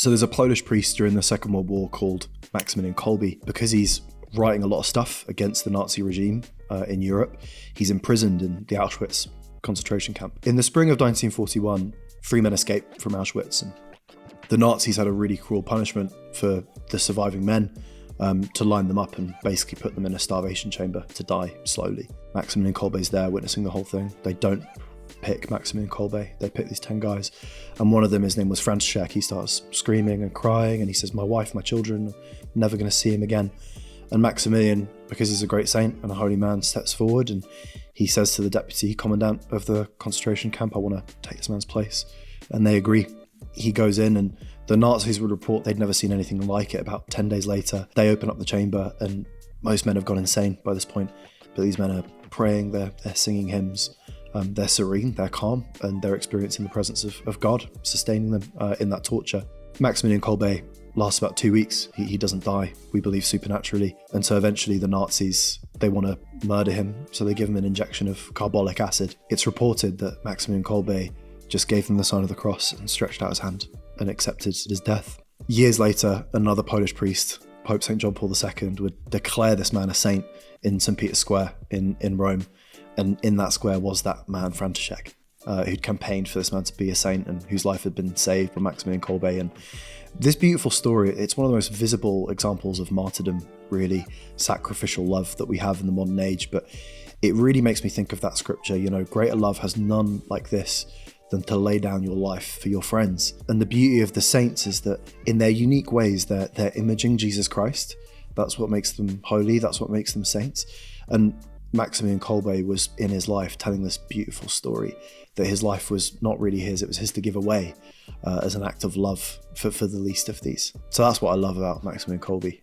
So there's a Polish priest during the Second World War called Maximilian Kolbe. Because he's writing a lot of stuff against the Nazi regime in Europe, he's imprisoned in the Auschwitz concentration camp. In the spring of 1941, 3 men escaped from Auschwitz, and the Nazis had a really cruel punishment for the surviving men, to line them up and basically put them in a starvation chamber to die slowly. Maximilian Kolbe's there witnessing the whole thing. They don't pick Maximilian Kolbe, they pick these 10 guys. And one of them, his name was Franciszek, he starts screaming and crying and he says, my wife, my children, I'm never going to see him again. And Maximilian, because he's a great saint and a holy man, steps forward and he says to the deputy commandant of the concentration camp, I want to take this man's place. And they agree. He goes in, and the Nazis would report they'd never seen anything like it. About 10 days later, they open up the chamber and most men have gone insane by this point. But these men are praying, they're singing hymns, they're serene, they're calm, and they're experiencing the presence of God sustaining them in that torture. Maximilian Kolbe lasts about 2 weeks. He doesn't die, we believe, supernaturally. And so eventually the Nazis, they want to murder him, so they give him an injection of carbolic acid. It's reported that Maximilian Kolbe just gave them the sign of the cross and stretched out his hand and accepted his death. Years later, another Polish priest, Pope St. John Paul II, would declare this man a saint in St. Peter's Square in Rome. And in that square was that man, Franciszek, who'd campaigned for this man to be a saint and whose life had been saved by Maximilian Kolbe. And this beautiful story, it's one of the most visible examples of martyrdom, really, sacrificial love that we have in the modern age. But it really makes me think of that scripture, greater love has none like this than to lay down your life for your friends. And the beauty of the saints is that in their unique ways, they're imaging Jesus Christ. That's what makes them holy. That's what makes them saints. And Maximilian Kolbe was in his life telling this beautiful story that his life was not really his, it was his to give away as an act of love for the least of these. So that's what I love about Maximilian Kolbe.